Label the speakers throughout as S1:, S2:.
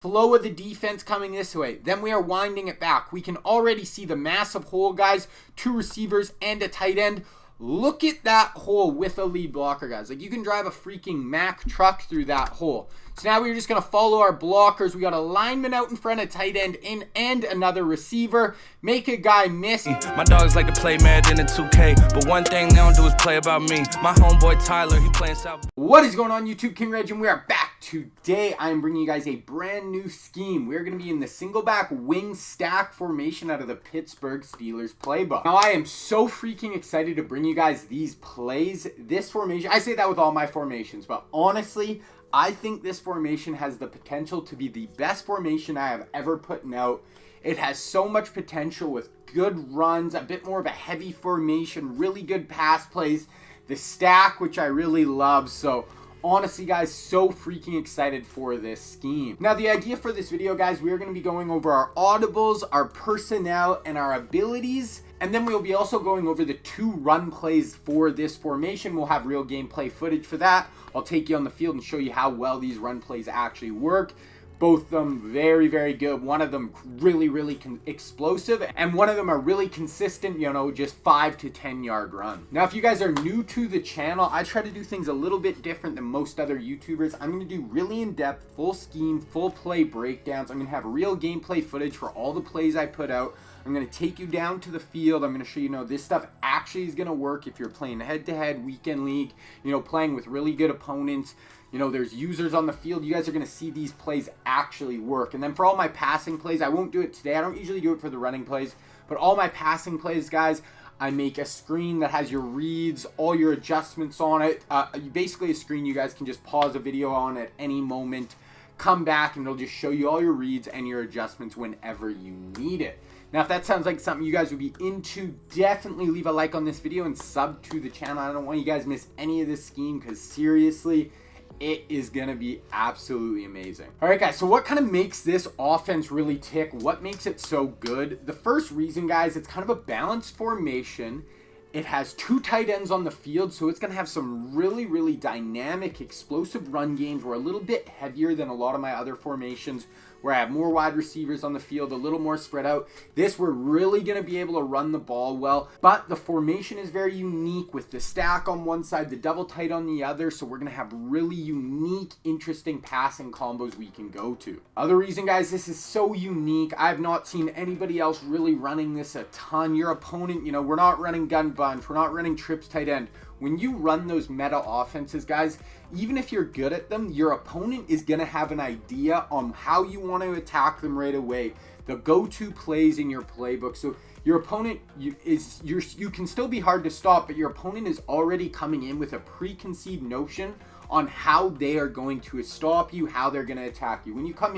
S1: flow of the defense coming this way. Then we are winding it back. We can already see the massive hole, guys. 2 receivers and a tight end. Look at that hole with a lead blocker, guys. Like, you can drive a freaking Mack truck through that hole. So now we're just going to follow our blockers. We got a lineman out in front, a tight end in, and another receiver. Make a guy miss.
S2: My dogs like to play Madden and 2K, but one thing they don't do is play about me. My homeboy Tyler, he playing South.
S1: What is going on, YouTube? King Reg, and we are back. Today, I am bringing you guys a brand new scheme. We're going to be in the Singleback Wing Stack formation out of the Pittsburgh Steelers playbook. Now, I am so freaking excited to bring you guys these plays. This formation, I say that with all my formations, but honestly, I think this formation has the potential to be the best formation I have ever put out. It has so much potential with good runs, a bit more of a heavy formation, really good pass plays, the stack, which I really love. So honestly, guys, so freaking excited for this scheme. Now, the idea for this video, guys, we are going to be going over our audibles, our personnel, and our abilities. And then we'll be also going over the 2 run plays for this formation. We'll have real gameplay footage for that. I'll take you on the field and show you how well these run plays actually work. Both of them very, very good. One of them really, really explosive. And one of them are really consistent, you know, just 5 to 10 yard run. Now, if you guys are new to the channel, I try to do things a little bit different than most other YouTubers. I'm going to do really in-depth, full scheme, full play breakdowns. I'm going to have real gameplay footage for all the plays I put out. I'm going to take you down to the field. I'm going to show you, this stuff actually is going to work if you're playing head-to-head, weekend league, playing with really good opponents. There's users on the field. You guys are going to see these plays actually work. And then for all my passing plays, I won't do it today. I don't usually do it for the running plays. But all my passing plays, guys, I make a screen that has your reads, all your adjustments on it. Basically a screen you guys can just pause a video on at any moment, come back, and it'll just show you all your reads and your adjustments whenever you need it. Now, if that sounds like something you guys would be into, definitely leave a like on this video and sub to the channel. I don't want you guys to miss any of this scheme because seriously, it is going to be absolutely amazing. All right, guys, so what kind of makes this offense really tick? What makes it so good? The first reason, guys, it's kind of a balanced formation. It has 2 tight ends on the field, so it's going to have some really, really dynamic, explosive run games. We're a little bit heavier than a lot of my other formations where I have more wide receivers on the field, a little more spread out. This, we're really going to be able to run the ball well, but the formation is very unique with the stack on one side, the double tight on the other, so we're going to have really unique, interesting passing combos we can go to. Other reason, guys, this is so unique. I have not seen anybody else really running this a ton. Your opponent, we're not running gun bunch, we're not running trips tight end. When you run those meta offenses, guys, even if you're good at them, your opponent is going to have an idea on how you want to attack them right away. The go-to plays in your playbook. So your opponent you can still be hard to stop, but your opponent is already coming in with a preconceived notion on how they are going to stop you, how they're going to attack you. When you come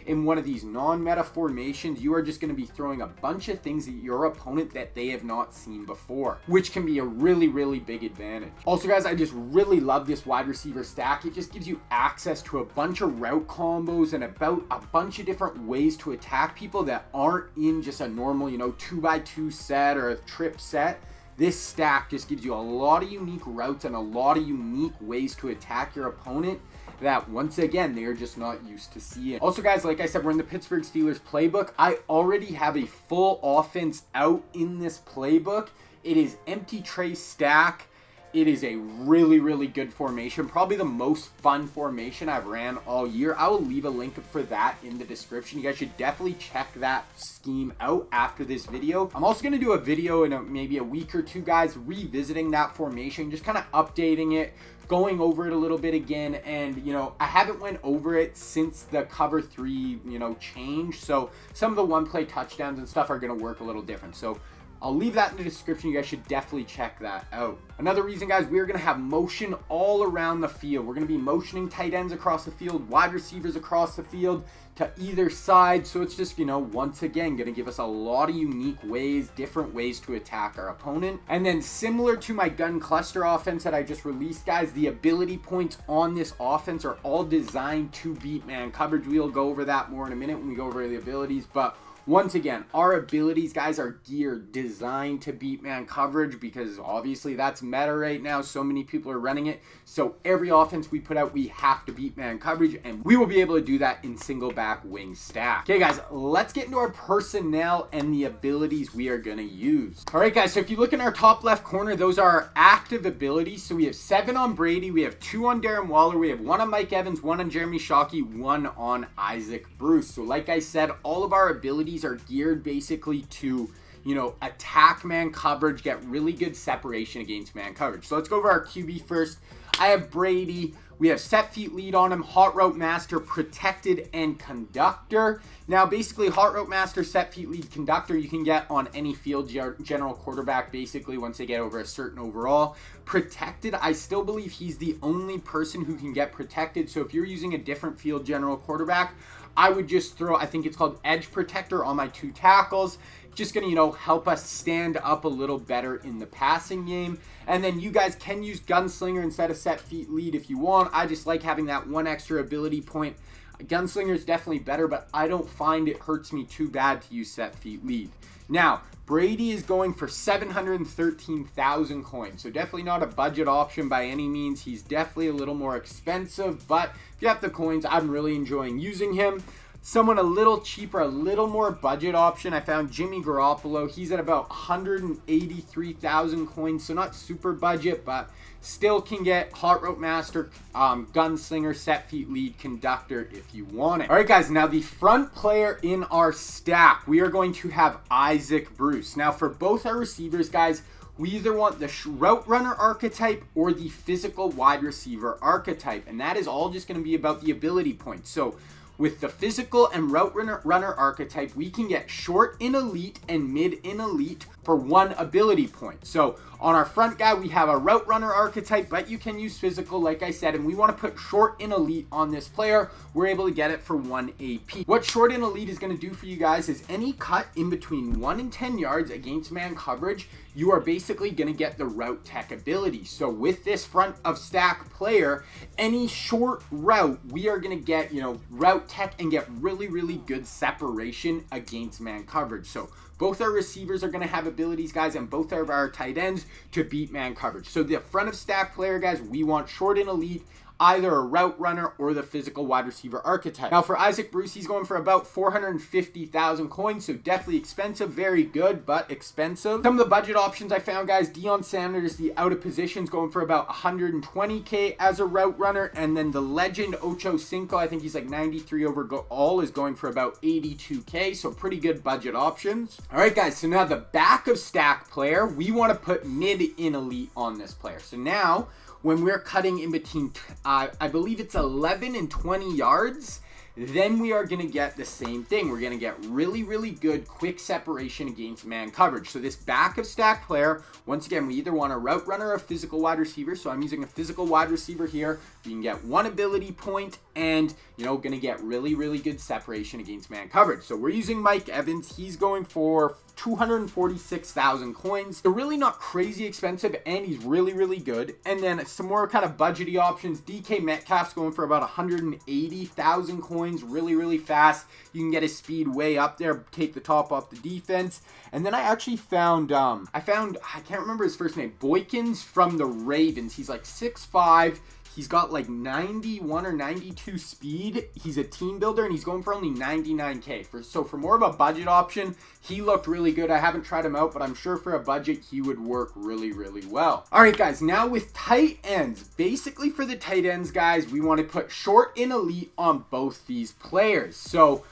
S1: in one of these non-meta formations, you are just going to be throwing a bunch of things at your opponent that they have not seen before, which can be a really, really big advantage. Also, guys, I just really love this wide receiver stack. It just gives you access to a bunch of route combos and about a bunch of different ways to attack people that aren't in just a normal, 2x2 set or a trip set. This stack just gives you a lot of unique routes and a lot of unique ways to attack your opponent that, once again, they're just not used to seeing. Also, guys, like I said, we're in the Pittsburgh Steelers playbook. I already have a full offense out in this playbook. It is empty tray stack. It is a really, really good formation. Probably the most fun formation I've ran all year. I will leave a link for that in the description. You guys should definitely check that scheme out after this video. I'm also going to do a video in maybe a week or 2, guys, revisiting that formation, just kind of updating it, going over it a little bit again. And, I haven't went over it since the cover 3, change. So some of the one play touchdowns and stuff are going to work a little different. So I'll leave that in the description. You guys should definitely check that out. Another reason, guys, we're going to have motion all around the field. We're going to be motioning tight ends across the field, wide receivers across the field to either side. So it's just, once again, going to give us a lot of unique ways, different ways to attack our opponent. And then similar to my gun cluster offense that I just released, guys, the ability points on this offense are all designed to beat man coverage. We'll go over that more in a minute when we go over the abilities, but once again, our abilities, guys, are geared, designed to beat man coverage because obviously that's meta right now. So many people are running it. So every offense we put out, we have to beat man coverage, and we will be able to do that in Singleback Wing Stack. Okay, guys, let's get into our personnel and the abilities we are going to use. All right, guys, so if you look in our top left corner, those are our active abilities. So we have 7 on Brady, we have 2 on Darren Waller, we have 1 on Mike Evans, 1 on Jeremy Shockey, 1 on Isaac Bruce. So like I said, all of our abilities are geared basically to, you know, attack man coverage, get really good separation against man coverage. So let's go over our QB first. I have Brady. We have set feet lead on him, hot route master, protected, and conductor. Now, basically, hot route master, set feet lead, conductor, you can get on any field general quarterback, basically, once they get over a certain overall. Protected, I still believe he's the only person who can get protected. So if you're using a different field general quarterback, I would just throw, I think it's called edge protector on my 2 tackles. Just going to, you know, help us stand up a little better in the passing game. And then you guys can use gunslinger instead of set feet lead if you want. I just like having that 1 extra ability point. Gunslinger is definitely better, but I don't find it hurts me too bad to use set feet lead. Now, Brady is going for 713,000 coins, so definitely not a budget option by any means. He's definitely a little more expensive, but if you have the coins, I'm really enjoying using him. Someone a little cheaper, a little more budget option, I found Jimmy Garoppolo. He's at about 183,000 coins, so not super budget, but still can get hot route master, gunslinger, set feet lead, conductor if you want it. All right, guys, now the front player in our stack, we are going to have Isaac Bruce. Now, for both our receivers, guys, we either want the route runner archetype or the physical wide receiver archetype, and that is all just going to be about the ability points. So with the physical and route runner archetype, we can get short in elite and mid in elite for 1 ability point. So on our front guy, we have a route runner archetype, but you can use physical, like I said, and we want to put short in elite on this player. We're able to get it for 1 AP. What short in elite is going to do for you guys is any cut in between 1 and 10 yards against man coverage, you are basically going to get the route tech ability. So with this front of stack player, any short route, we are going to get, you know, route tech and get really, really good separation against man coverage. So both our receivers are going to have abilities, guys, and both of our tight ends to beat man coverage. So the front of stack player, guys, we want short and elite, either a route runner or the physical wide receiver archetype. Now for Isaac Bruce, he's going for about 450,000 coins, so definitely expensive, very good, but expensive. Some of the budget options I found, guys, Deion Sanders, the out of positions, going for about 120K as a route runner, and then the legend Ocho Cinco, I think he's like 93 overall, is going for about 82K, so pretty good budget options. All right, guys, so now the back of stack player, we want to put mid in elite on this player. So now, when we're cutting in between, I believe it's 11 and 20 yards, then we are going to get the same thing. We're going to get really, really good quick separation against man coverage. So this back of stack player, once again, we either want a route runner or a physical wide receiver. So I'm using a physical wide receiver here. You can get 1 ability point and, you know, going to get really, really good separation against man coverage. So we're using Mike Evans. He's going for 246,000 coins. They're really not crazy expensive, and he's really, really good. And then some more kind of budgety options. DK Metcalf's going for about 180,000 coins, really, really fast. You can get his speed way up there, take the top off the defense. And then I actually found, I can't remember his first name, Boykins from the Ravens. He's like 6'5". He's got like 91 or 92 speed. He's a team builder, and he's going for only 99K. So for more of a budget option, he looked really good. I haven't tried him out, but I'm sure for a budget, he would work really, really well. All right, guys, now with tight ends. Basically for the tight ends, guys, we want to put short and elite on both these players. So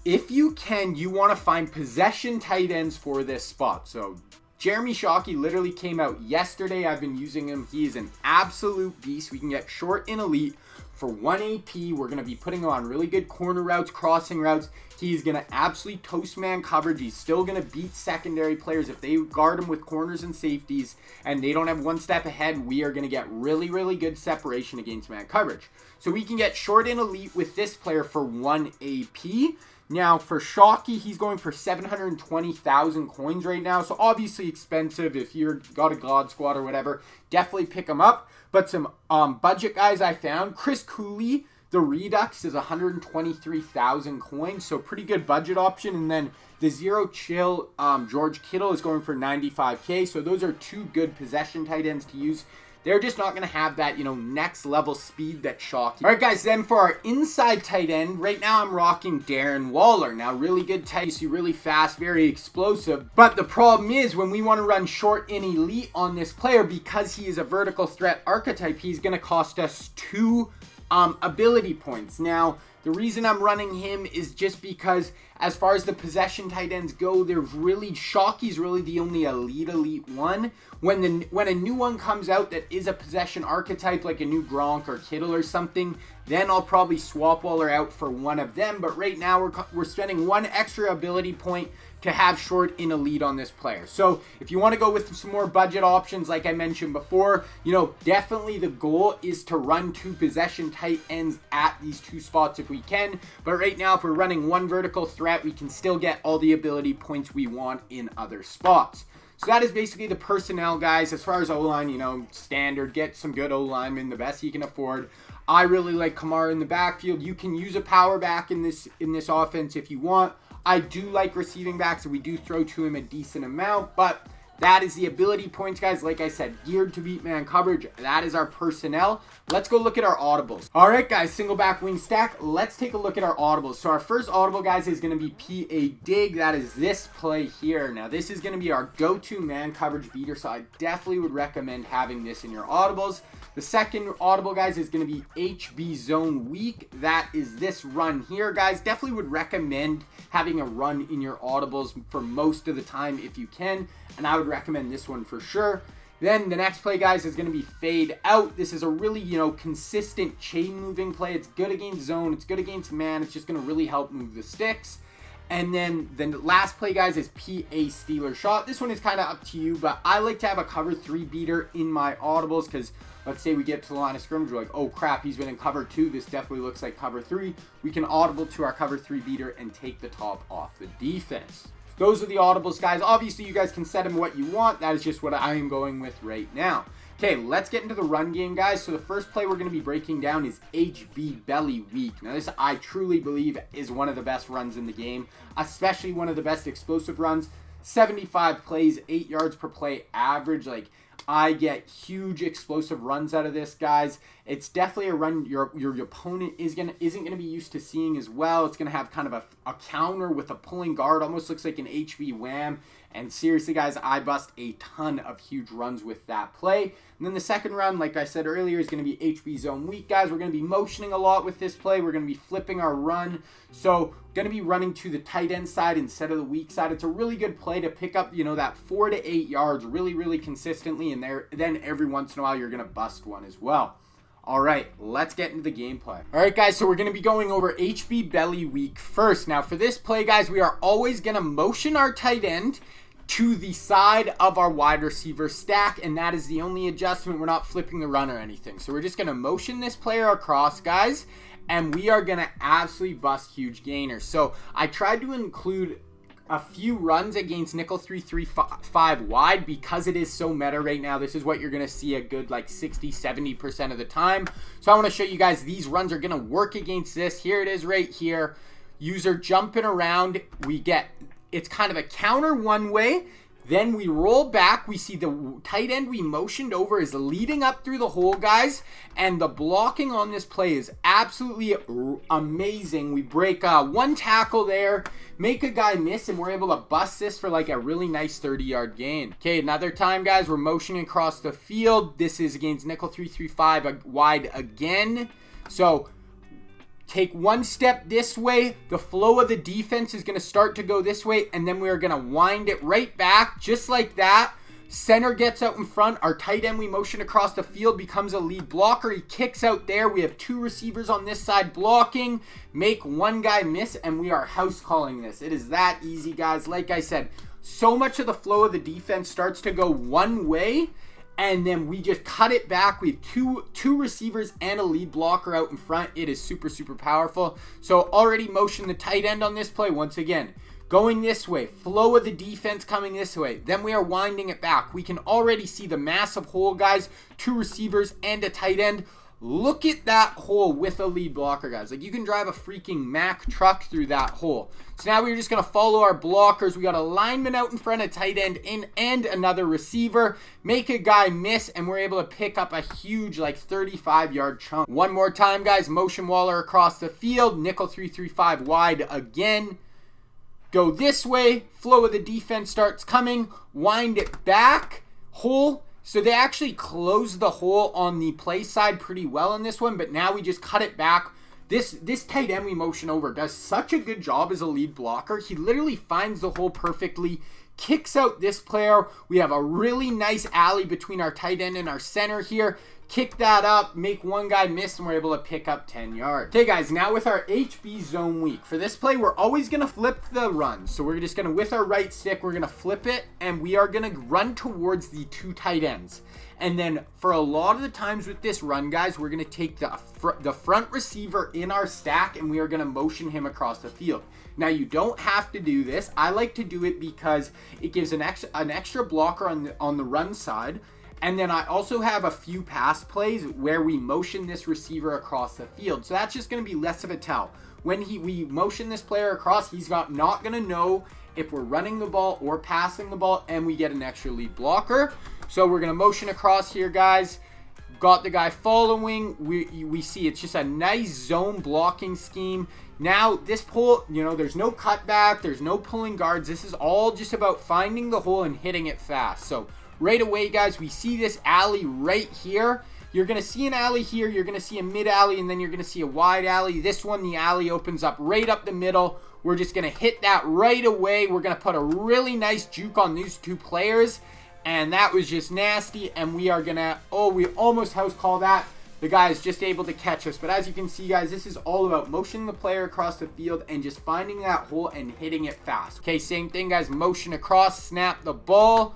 S1: if you can, you want to find possession tight ends for this spot. So Jeremy Shockey literally came out yesterday. I've been using him. He is an absolute beast. We can get short and elite for 1 AP. We're going to be putting him on really good corner routes, crossing routes. He's going to absolutely toast man coverage. He's still going to beat secondary players if they guard him with corners and safeties and they don't have 1 step ahead. We are going to get really, really good separation against man coverage. So we can get short and elite with this player for 1 AP. Now, for Shockey, he's going for 720,000 coins right now. So, obviously expensive. If you've got a God Squad or whatever, definitely pick him up. But some budget guys I found. Chris Cooley, The Redux is 123,000 coins, so pretty good budget option. And then the Zero Chill George Kittle is going for 95K. So those are two good possession tight ends to use. They're just not going to have that, next level speed that shocks you. All right, guys, then for our inside tight end, right now I'm rocking Darren Waller. Now, really good tight end, really fast, very explosive. But the problem is when we want to run short and elite on this player, because he is a vertical threat archetype, he's going to cost us 2 ability points. Now, the reason I'm running him is just because as far as the possession tight ends go, Shockey's really the only elite one. When a new one comes out that is a possession archetype, like a new Gronk or Kittle or something, then I'll probably swap Waller out for one of them. But right now we're spending 1 extra ability point to have short in elite on this player. So if you want to go with some more budget options, like I mentioned before, definitely the goal is to run 2 possession tight ends at these 2 spots if we can. But right now, if we're running 1 vertical threat, we can still get all the ability points we want in other spots. So that is basically the personnel, guys. As far as O-line, standard, get some good O-linemen, the best you can afford. I really like Kamara in the backfield. You can use a power back in this offense if you want. I do like receiving backs, and we do throw to him a decent amount, but that is the ability points, guys. Like I said, geared to beat man coverage. That is our personnel. Let's go look at our audibles. All right, guys, Singleback Wing Stack. Let's take a look at our audibles. So our first audible, guys, is going to be P.A. Dig. That is this play here. Now, this is going to be our go-to man coverage beater, so I definitely would recommend having this in your audibles. The second audible, guys, is going to be HB Zone Weak. That is this run here, guys. Definitely would recommend having a run in your audibles for most of the time if you can, and I would recommend this one for sure. Then the next play, guys, is going to be Fade Out. This is a really, consistent chain moving play. It's good against zone. It's good against man. It's just going to really help move the sticks. And then the last play, guys, is PA Steeler Shot. This one is kind of up to you, but I like to have a cover 3 beater in my audibles because let's say we get to the line of scrimmage, we're like, oh crap, he's been in cover 2. This definitely looks like cover 3. We can audible to our cover 3 beater and take the top off the defense. Those are the audibles, guys. Obviously, you guys can set them what you want. That is just what I am going with right now. Okay, let's get into the run game, guys. So the first play we're going to be breaking down is HB Belly Weak. Now, this I truly believe is one of the best runs in the game, especially one of the best explosive runs. 75 plays, 8 yards per play average. Like, I get huge explosive runs out of this, guys. It's definitely a run your opponent isn't gonna be used to seeing as well. It's gonna have kind of a counter with a pulling guard, almost looks like an HB Wham. And seriously, guys, I bust a ton of huge runs with that play. And then the second run, like I said earlier, is going to be HB Zone Weak, guys. We're going to be motioning a lot with this play. We're going to be flipping our run. So going to be running to the tight end side instead of the weak side. It's a really good play to pick up, that 4 to 8 yards really, really consistently. And then every once in a while, you're going to bust one as well. All right, let's get into the gameplay. All right, guys, so we're going to be going over HB Belly Weak first. Now, for this play, guys, we are always going to motion our tight end to the side of our wide receiver stack, and that is the only adjustment. We're not flipping the run or anything. So we're just going to motion this player across, guys, and we are going to absolutely bust huge gainers. So I tried to include a few runs against nickel 3-3-5 wide because it is so meta right now. This is what you're going to see a good 60-70% of the time. So I want to show you guys these runs are going to work against this. Here it is right here. User jumping around. It's kind of a counter one way. Then we roll back. We see the tight end we motioned over is leading up through the hole, guys. And the blocking on this play is absolutely amazing. We break one tackle there, make a guy miss, and we're able to bust this for a really nice 30-yard gain. Okay, another time, guys, we're motioning across the field. This is against nickel 3-3-5 wide again. So take one step this way, the flow of the defense is going to start to go this way, and then we are going to wind it right back, just like that. Center gets out in front. Our tight end we motion across the field becomes a lead blocker. He kicks out there. We have 2 receivers on this side blocking. Make one guy miss, and we are house calling this. It is that easy, guys. Like I said, so much of the flow of the defense starts to go one way, and then we just cut it back. We have two receivers and a lead blocker out in front. It is super, super powerful. So already motion the tight end on this play. Once again, going this way. Flow of the defense coming this way. Then we are winding it back. We can already see the massive hole, guys. 2 receivers and a tight end. Look at that hole with a lead blocker, guys. Like, you can drive a freaking Mack truck through that hole. So now we're just going to follow our blockers. We got a lineman out in front, a tight end in, and another receiver. Make a guy miss, and we're able to pick up a huge, like, 35-yard chunk. One more time, guys. Motion Waller across the field. Nickel 3-3-5 wide again. Go this way. Flow of the defense starts coming. Wind it back. Hole. So they actually closed the hole on the play side pretty well in this one, but now we just cut it back. This tight end we motion over does such a good job as a lead blocker. He literally finds the hole perfectly, kicks out this player. We have a really nice alley between our tight end and our center here. Kick that up, make one guy miss, and we're able to pick up 10 yards. Okay, guys, now with our HB zone week. For this play, we're always going to flip the run. So we're just going to, with our right stick, we're going to flip it, and we are going to run towards the two tight ends. And then for a lot of the times with this run, guys, we're going to take the front receiver in our stack, and we are going to motion him across the field. Now, you don't have to do this. I like to do it because it gives an extra blocker on the run side. And then I also have a few pass plays where we motion this receiver across the field. So that's just going to be less of a tell. When we motion this player across, he's not going to know if we're running the ball or passing the ball, and we get an extra lead blocker. So we're going to motion across here, guys. Got the guy following. We see it's just a nice zone blocking scheme. Now, this pull, there's no cutback. There's no pulling guards. This is all just about finding the hole and hitting it fast. So right away, guys, we see this alley right here. You're going to see an alley here. You're going to see a mid alley, and then you're going to see a wide alley. This one, the alley opens up right up the middle. We're just going to hit that right away. We're going to put a really nice juke on these two players, and that was just nasty, and we are going to, we almost house call that. The guy is just able to catch us. But as you can see, guys, this is all about motioning the player across the field and just finding that hole and hitting it fast. Okay, same thing, guys. Motion across, snap the ball.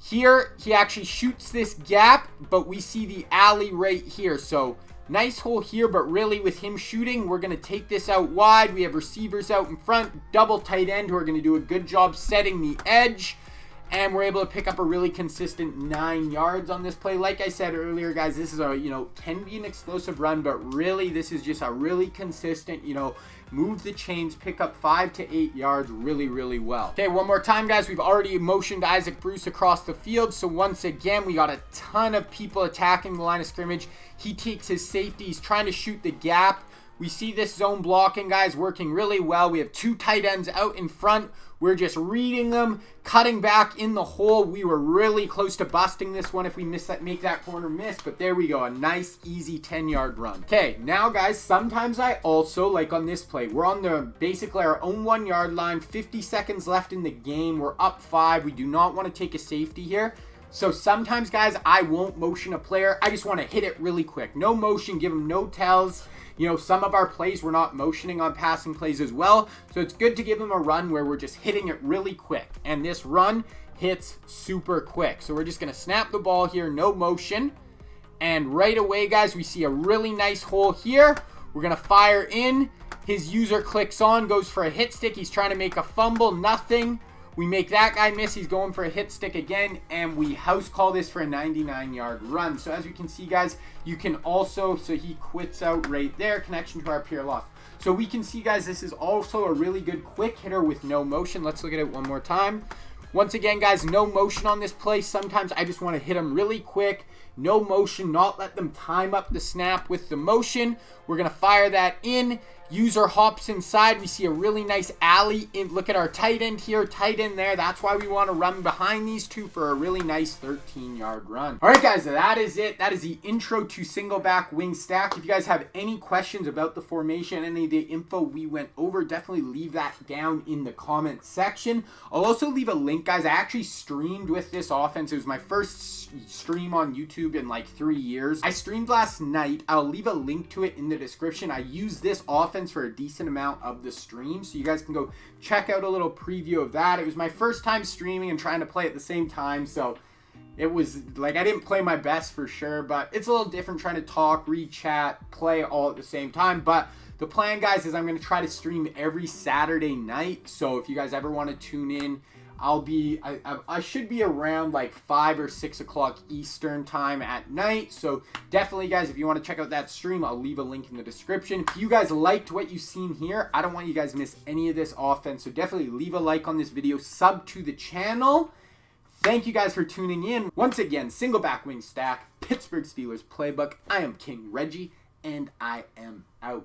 S1: Here, he actually shoots this gap, but we see the alley right here. So, nice hole here, but really with him shooting, we're going to take this out wide. We have receivers out in front, double tight end who are going to do a good job setting the edge. And we're able to pick up a really consistent 9 yards on this play. Like I said earlier, guys, this is can be an explosive run, but really this is just a really consistent, move the chains, pick up 5 to 8 yards really, really well. Okay, one more time, guys. We've already motioned Isaac Bruce across the field. So once again, we got a ton of people attacking the line of scrimmage. He takes his safety. He's trying to shoot the gap. We see this zone blocking, guys, working really well. We have two tight ends out in front. We're just reading them, cutting back in the hole. We were really close to busting this one if we make that corner miss, but there we go. A nice, easy 10-yard run. Okay, now, guys, sometimes I also, like on this play, we're on basically our own 1-yard line, 50 seconds left in the game. We're up 5. We do not want to take a safety here. So sometimes, guys, I won't motion a player. I just want to hit it really quick. No motion, give them no tells. Some of our plays we're not motioning on passing plays as well. So it's good to give them a run where we're just hitting it really quick. And this run hits super quick. So we're just going to snap the ball here, no motion. And right away, guys, we see a really nice hole here. We're going to fire in. His user clicks on, goes for a hit stick. He's trying to make a fumble, nothing. We make that guy miss. He's going for a hit stick again, and we house call this for a 99-yard run. So as you can see, guys, you can also, so he quits out right there, connection to our peer loss. So we can see, guys, this is also a really good quick hitter with no motion. Let's look at it one more time. Once again, guys, no motion on this play. Sometimes I just want to hit them really quick. No motion, not let them time up the snap with the motion. We're going to fire that in. User hops inside. We see a really nice alley. Look at our tight end here, tight end there. That's why we want to run behind these two for a really nice 13-yard run. All right, guys, that is it. That is the intro to Singleback Wing Stack. If you guys have any questions about the formation, any of the info we went over, definitely leave that down in the comment section. I'll also leave a link, guys. I actually streamed with this offense. It was my first stream on YouTube in like 3 years. I streamed last night. I'll leave a link to it in the description. I use this offense for a decent amount of the stream, so you guys can go check out a little preview of that. It was my first time streaming and trying to play at the same time, so it was like I didn't play my best for sure, but it's a little different trying to talk, read chat, play all at the same time. But the plan, guys, is I'm going to try to stream every Saturday night, so if you guys ever want to tune in I should be around like 5 or 6 o'clock Eastern time at night. So definitely, guys, if you want to check out that stream, I'll leave a link in the description. If you guys liked what you've seen here, I don't want you guys to miss any of this offense. So definitely leave a like on this video, sub to the channel. Thank you guys for tuning in. Once again, Singleback Wing Stack, Pittsburgh Steelers playbook. I am King Reggie, and I am out.